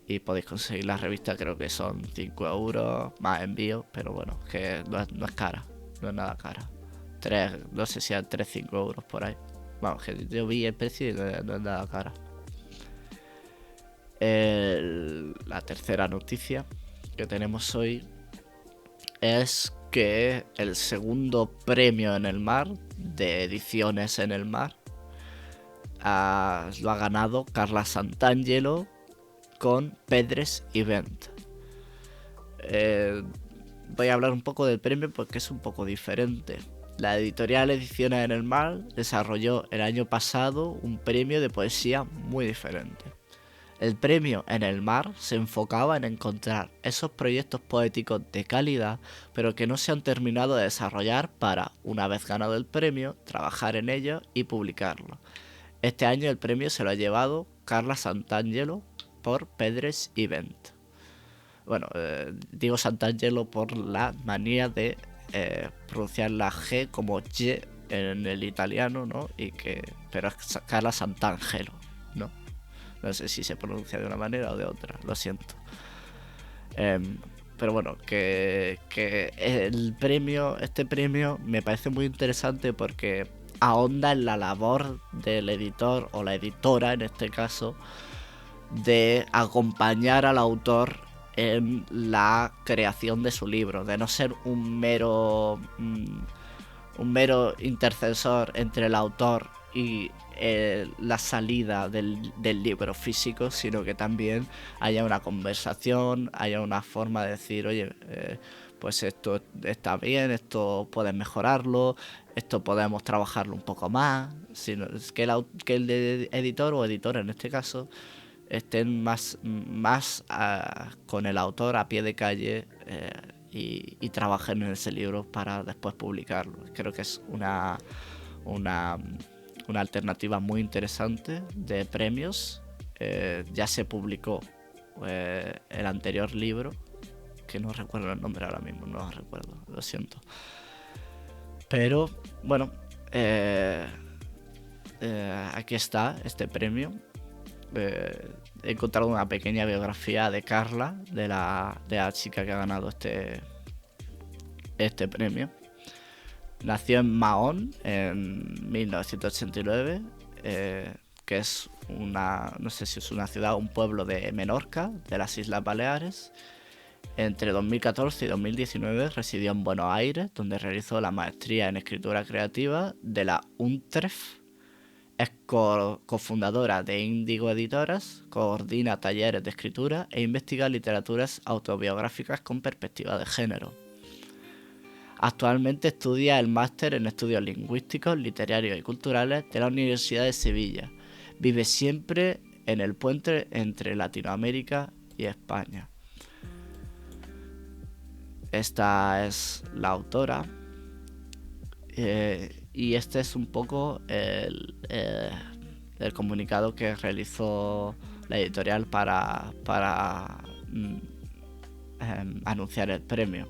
y podéis conseguir la revista. Creo que son 5 euros más envío, pero bueno, que no es cara, no es nada cara. no sé si eran 3-5 euros por ahí. Vamos, que yo vi el precio y no es nada cara. La tercera noticia que tenemos hoy es que el segundo premio en el mar, de ediciones en el mar, lo ha ganado Carla Santangelo con Pedres Event. Voy a hablar un poco del premio porque es un poco diferente. La editorial Ediciones en el Mar desarrolló el año pasado un premio de poesía muy diferente. El premio en el mar se enfocaba en encontrar esos proyectos poéticos de calidad, pero que no se han terminado de desarrollar para, una vez ganado el premio, trabajar en ellos y publicarlo. Este año el premio se lo ha llevado Carla Santangelo por Pedres Event. Bueno, digo Santangelo por la manía de pronunciar la G como Y en el italiano, ¿no? Pero es Carla Santangelo, ¿no? No sé si se pronuncia de una manera o de otra, lo siento. Pero bueno, que este premio me parece muy interesante porque ahonda en la labor del editor o la editora, en este caso, de acompañar al autor en la creación de su libro, de no ser un mero intercesor entre el autor y la salida del libro físico, sino que también haya una conversación, haya una forma de decir, oye, pues esto está bien, esto puedes mejorarlo, esto podemos trabajarlo un poco más, sino que el editor o editora en este caso estén más con el autor a pie de calle y trabajen en ese libro para después publicarlo. Creo que es una alternativa muy interesante de premios. Ya se publicó el anterior libro, que no recuerdo el nombre ahora mismo, no lo recuerdo, lo siento. Pero bueno, aquí está este premio. He encontrado una pequeña biografía de Carla, de la chica que ha ganado este premio. Nació en Mahón en 1989, que es no sé si es una ciudad o un pueblo de Menorca, de las Islas Baleares. Entre 2014 y 2019 residió en Buenos Aires, donde realizó la maestría en escritura creativa de la UNTREF. Es cofundadora de Índigo Editoras, coordina talleres de escritura e investiga literaturas autobiográficas con perspectiva de género. Actualmente estudia el máster en estudios lingüísticos, literarios y culturales de la Universidad de Sevilla. Vive siempre en el puente entre Latinoamérica y España. Esta es la autora. Y este es un poco el comunicado que realizó la editorial para anunciar el premio.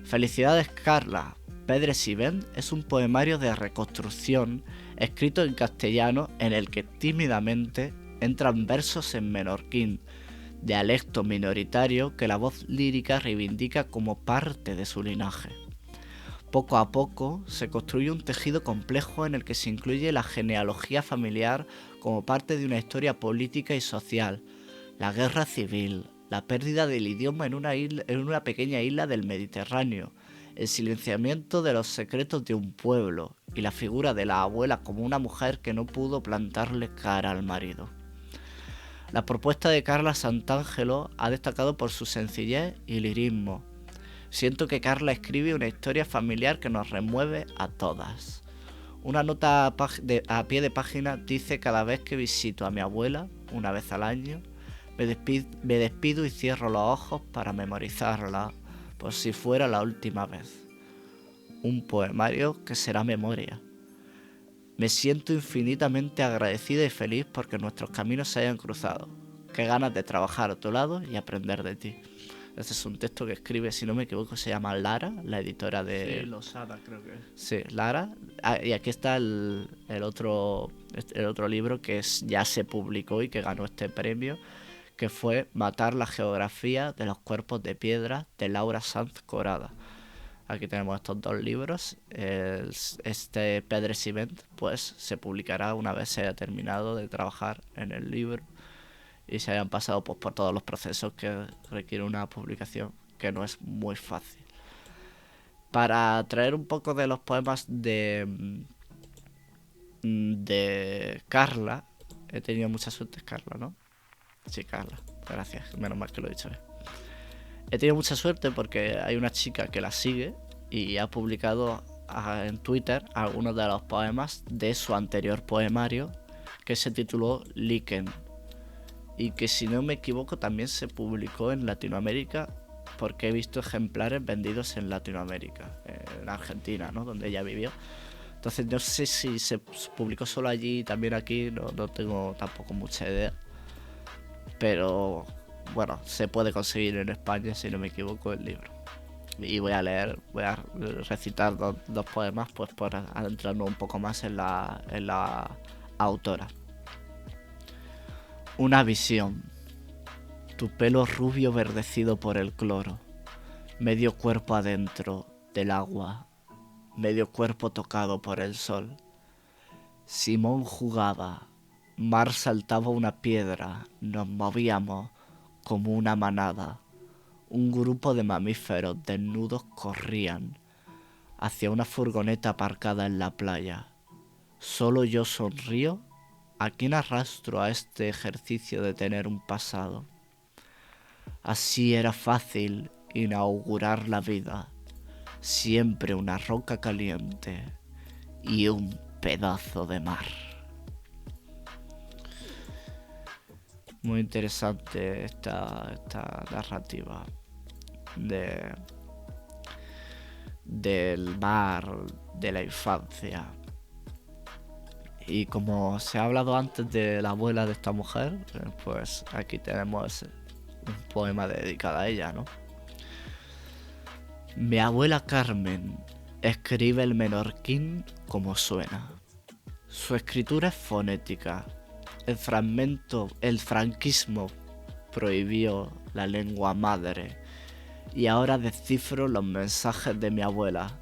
Felicidades, Carla. Pedres Event es un poemario de reconstrucción escrito en castellano en el que tímidamente entran versos en menorquín, dialecto minoritario que la voz lírica reivindica como parte de su linaje. Poco a poco se construye un tejido complejo en el que se incluye la genealogía familiar como parte de una historia política y social, la guerra civil, la pérdida del idioma en una pequeña isla del Mediterráneo, el silenciamiento de los secretos de un pueblo y la figura de la abuela como una mujer que no pudo plantarle cara al marido. La propuesta de Carla Santangelo ha destacado por su sencillez y lirismo. Siento que Carla escribe una historia familiar que nos remueve a todas. Una nota a pie de página dice: cada vez que visito a mi abuela, una vez al año, me despido y cierro los ojos para memorizarla, por si fuera la última vez. Un poemario que será memoria. Me siento infinitamente agradecida y feliz porque nuestros caminos se hayan cruzado. Qué ganas de trabajar a tu lado y aprender de ti. Este es un texto que escribe, si no me equivoco, se llama Lara, la editora de... Sí, Losada creo que es. Sí, Lara. Y aquí está el otro libro que ya se publicó y que ganó este premio, que fue Matar la geografía de los cuerpos de piedra, de Laura Sanz Corada. Aquí tenemos estos 2 libros. Este Pedre Ciment pues se publicará una vez se haya terminado de trabajar en el libro y se hayan pasado pues por todos los procesos que requiere una publicación, que no es muy fácil. Para traer un poco de los poemas de Carla, he tenido mucha suerte, Carla, ¿no? Sí, Carla, gracias, menos mal que lo he dicho bien. He tenido mucha suerte porque hay una chica que la sigue y ha publicado en Twitter algunos de los poemas de su anterior poemario, que se tituló Liken, y que, si no me equivoco, también se publicó en Latinoamérica, porque he visto ejemplares vendidos en Latinoamérica, en Argentina, ¿no?, donde ella vivió. Entonces no sé si se publicó solo allí y también aquí, no tengo tampoco mucha idea. Pero bueno, se puede conseguir en España, si no me equivoco, el libro. Y voy a recitar dos poemas, pues por adentrarnos un poco más en la autora. Una visión. Tu pelo rubio verdecido por el cloro, medio cuerpo adentro del agua, medio cuerpo tocado por el sol. Simón jugaba, Mar saltaba una piedra, nos movíamos como una manada. Un grupo de mamíferos desnudos corrían hacia una furgoneta aparcada en la playa. Solo yo sonrío. ¿A quién arrastro a este ejercicio de tener un pasado? Así era fácil inaugurar la vida. Siempre una roca caliente y un pedazo de mar. Muy interesante esta narrativa del mar, de la infancia. Y como se ha hablado antes de la abuela de esta mujer, pues aquí tenemos un poema dedicado a ella, ¿no? Mi abuela Carmen escribe el menorquín como suena. Su escritura es fonética. El franquismo prohibió la lengua madre y ahora descifro los mensajes de mi abuela.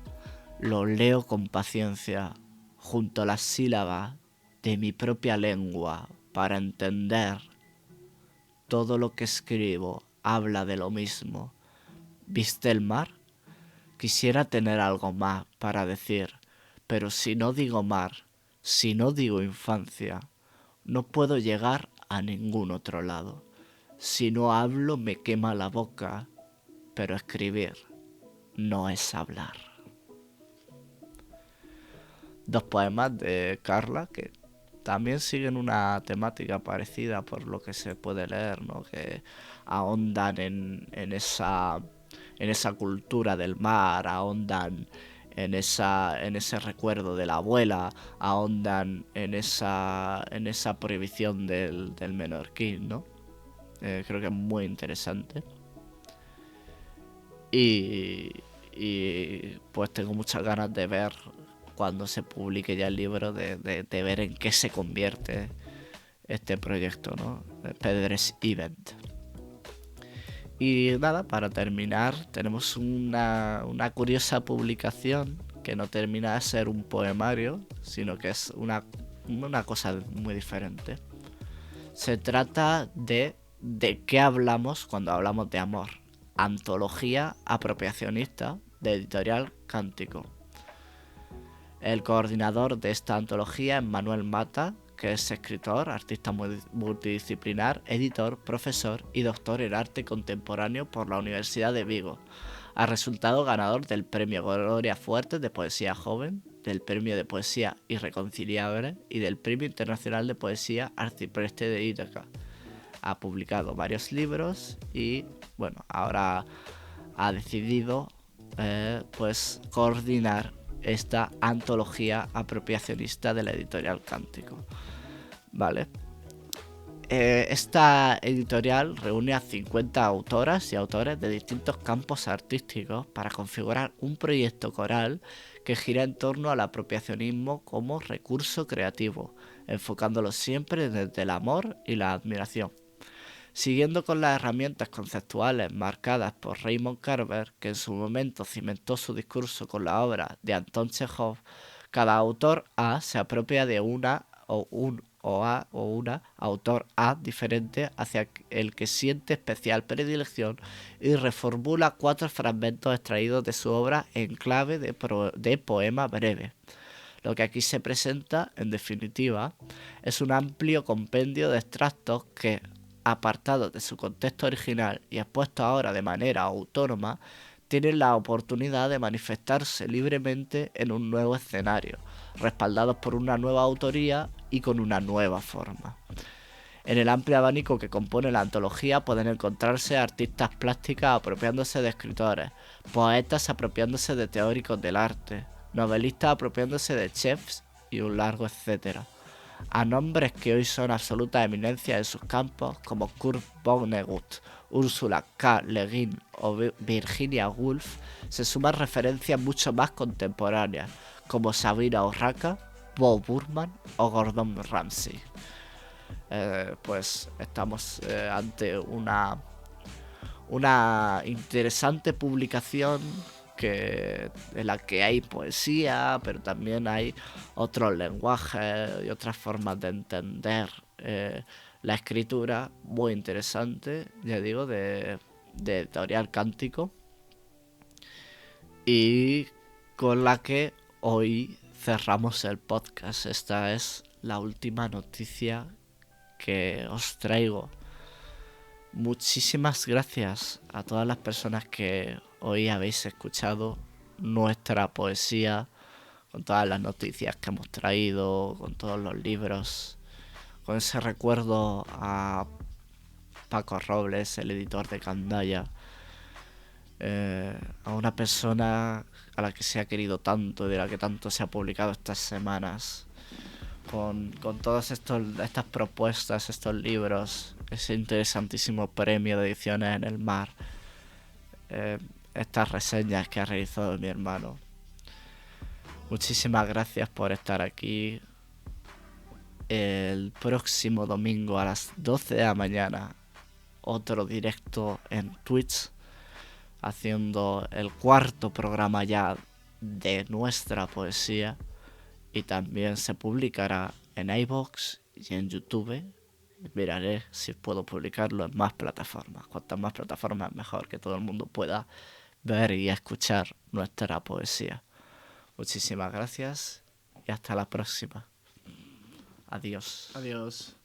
Los leo con paciencia junto a las sílabas de mi propia lengua para entender. Todo lo que escribo habla de lo mismo. ¿Viste el mar? Quisiera tener algo más para decir, pero si no digo mar, si no digo infancia, no puedo llegar a ningún otro lado. Si no hablo me quema la boca, pero escribir no es hablar. 2 poemas de Carla que también siguen una temática parecida por lo que se puede leer, ¿no? Que ahondan en esa cultura del mar, ahondan en ese recuerdo de la abuela, ahondan en esa prohibición del menorquín, ¿no? Creo que es muy interesante. Y pues tengo muchas ganas de ver cuando se publique ya el libro, de ver en qué se convierte este proyecto, ¿no? Pedres Event. Y nada, para terminar, tenemos una curiosa publicación que no termina de ser un poemario, sino que es una cosa muy diferente. Se trata de qué hablamos cuando hablamos de amor. Antología apropiacionista de Editorial Cántico. El coordinador de esta antología es Manuel Mata, que es escritor, artista multidisciplinar, editor, profesor y doctor en arte contemporáneo por la Universidad de Vigo. Ha resultado ganador del Premio Gloria Fuertes de Poesía Joven, del Premio de Poesía Irreconciliable y del Premio Internacional de Poesía Arcipreste de Ítaca. Ha publicado varios libros y, bueno, ahora ha decidido pues coordinar esta antología apropiacionista de la Editorial Cántico. Vale. Esta editorial reúne a 50 autoras y autores de distintos campos artísticos para configurar un proyecto coral que gira en torno al apropiacionismo como recurso creativo, enfocándolo siempre desde el amor y la admiración. Siguiendo con las herramientas conceptuales marcadas por Raymond Carver, que en su momento cimentó su discurso con la obra de Anton Chekhov, cada autor A se apropia de una autor A diferente hacia el que siente especial predilección y reformula 4 fragmentos extraídos de su obra en clave de poema breve. Lo que aquí se presenta, en definitiva, es un amplio compendio de extractos que, apartados de su contexto original y expuestos ahora de manera autónoma, tienen la oportunidad de manifestarse libremente en un nuevo escenario, respaldados por una nueva autoría y con una nueva forma. En el amplio abanico que compone la antología pueden encontrarse artistas plásticas apropiándose de escritores, poetas apropiándose de teóricos del arte, novelistas apropiándose de chefs y un largo etcétera, a nombres que hoy son absolutas eminencias en sus campos como Kurt Vonnegut, Ursula K. Le Guin o Virginia Woolf, se suman referencias mucho más contemporáneas como Sabina Orraka, Bo Burman o Gordon Ramsay. Pues estamos ante una interesante publicación en la que hay poesía, pero también hay otros lenguajes y otras formas de entender la escritura muy interesante, ya digo, de Editorial Cántico, y con la que hoy cerramos el podcast. Esta es la última noticia que os traigo. Muchísimas gracias a todas las personas que hoy habéis escuchado nuestra poesía, con todas las noticias que hemos traído, con todos los libros, con ese recuerdo a Paco Robles, el editor de Candaya, a una persona a la que se ha querido tanto y de la que tanto se ha publicado estas semanas, con todas estas propuestas, estos libros, ese interesantísimo premio de ediciones en el mar, estas reseñas que ha realizado mi hermano. Muchísimas gracias por estar aquí. El próximo domingo a las 12 de la mañana, otro directo en Twitch, haciendo el 4º programa ya de nuestra poesía, y también se publicará en iVoox y en YouTube. Miraré si puedo publicarlo en más plataformas. Cuantas más plataformas mejor, que todo el mundo pueda ver y escuchar nuestra poesía. Muchísimas gracias y hasta la próxima. Adiós. Adiós.